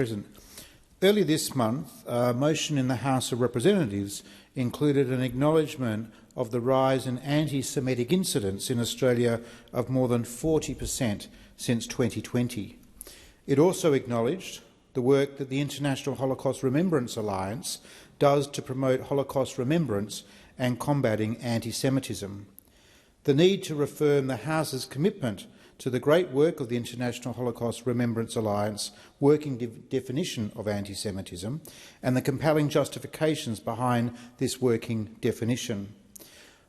President. Early this month, a motion in the House of Representatives included an acknowledgement of the rise in anti-Semitic incidents in Australia of more than 40% since 2020. It also acknowledged the work that the International Holocaust Remembrance Alliance does to promote Holocaust remembrance and combating anti-Semitism. The need to reaffirm the House's commitment to the great work of the International Holocaust Remembrance Alliance working definition of anti-Semitism and the compelling justifications behind this working definition.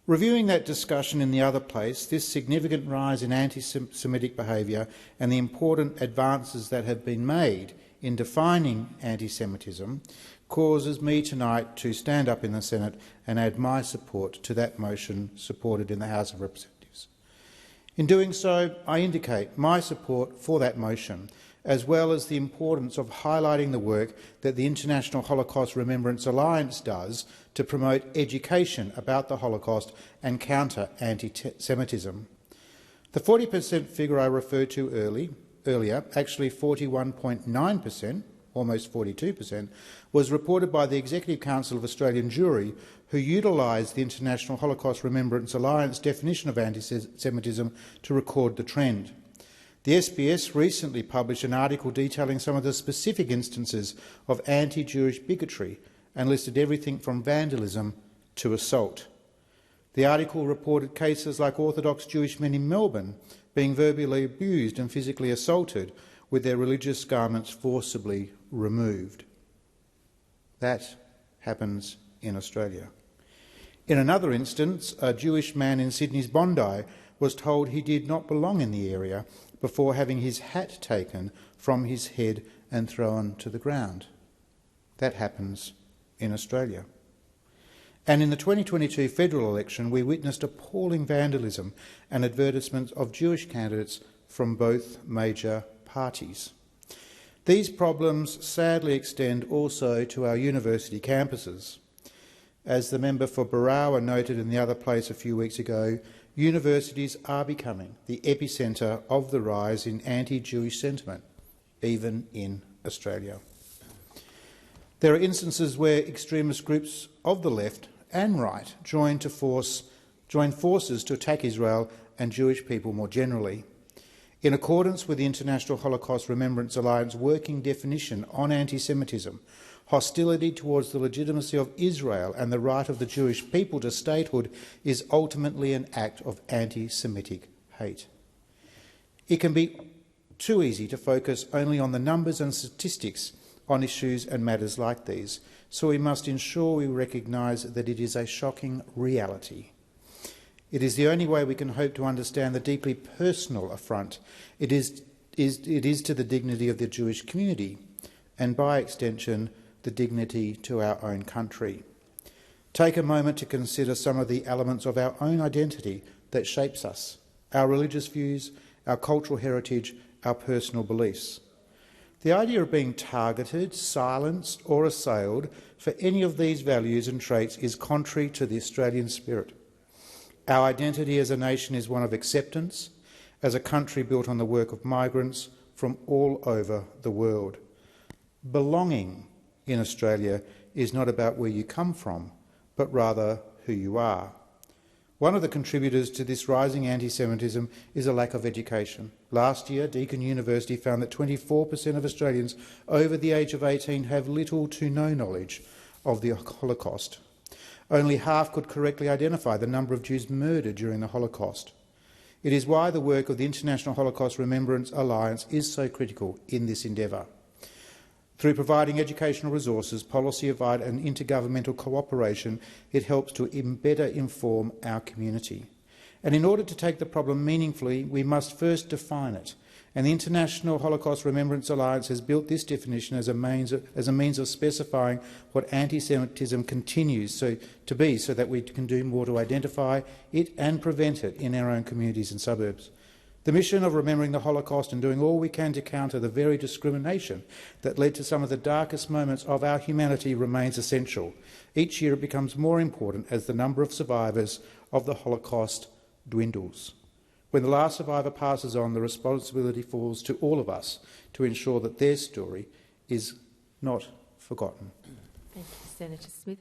Reviewing that discussion in the other place, this significant rise in anti-Semitic behaviour and the important advances that have been made in defining anti-Semitism causes me tonight to stand up in the Senate and add my support to that motion supported in the House of Representatives. In doing so, I indicate my support for that motion, as well as the importance of highlighting the work that the International Holocaust Remembrance Alliance does to promote education about the Holocaust and counter anti-Semitism. The 40% figure I referred to earlier, actually 41.9%, almost 42%, was reported by the Executive Council of Australian Jewry, who utilised the International Holocaust Remembrance Alliance definition of anti-Semitism to record the trend. The SBS recently published an article detailing some of the specific instances of anti-Jewish bigotry and listed everything from vandalism to assault. The article reported cases like Orthodox Jewish men in Melbourne being verbally abused and physically assaulted with their religious garments forcibly removed. That happens in Australia. In another instance, a Jewish man in Sydney's Bondi was told he did not belong in the area before having his hat taken from his head and thrown to the ground. That happens in Australia. And in the 2022 federal election, we witnessed appalling vandalism and advertisements of Jewish candidates from both major parties. These problems sadly extend also to our university campuses. As the member for Barawa noted in the other place a few weeks ago, universities are becoming the epicentre of the rise in anti-Jewish sentiment, even in Australia. There are instances where extremist groups of the left and right join forces to attack Israel and Jewish people more generally. In accordance with the International Holocaust Remembrance Alliance working definition on anti-Semitism, hostility towards the legitimacy of Israel and the right of the Jewish people to statehood is ultimately an act of anti-Semitic hate. It can be too easy to focus only on the numbers and statistics on issues and matters like these, so we must ensure we recognise that it is a shocking reality. It is the only way we can hope to understand the deeply personal affront it is to the dignity of the Jewish community and, by extension, the dignity to our own country. Take a moment to consider some of the elements of our own identity that shapes us, our religious views, our cultural heritage, our personal beliefs. The idea of being targeted, silenced or assailed for any of these values and traits is contrary to the Australian spirit. Our identity as a nation is one of acceptance, as a country built on the work of migrants from all over the world. Belonging in Australia is not about where you come from, but rather who you are. One of the contributors to this rising anti-Semitism is a lack of education. Last year, Deakin University found that 24% of Australians over the age of 18 have little to no knowledge of the Holocaust. Only half could correctly identify the number of Jews murdered during the Holocaust. It is why the work of the International Holocaust Remembrance Alliance is so critical in this endeavour. Through providing educational resources, policy advice and intergovernmental cooperation, it helps to better inform our community. And in order to take the problem meaningfully, we must first define it. And the International Holocaust Remembrance Alliance has built this definition as a means of specifying what anti-Semitism continues to be, so that we can do more to identify it and prevent it in our own communities and suburbs. The mission of remembering the Holocaust and doing all we can to counter the very discrimination that led to some of the darkest moments of our humanity remains essential. Each year it becomes more important as the number of survivors of the Holocaust dwindles. When the last survivor passes on, the responsibility falls to all of us to ensure that their story is not forgotten. Thank you, Senator Smith.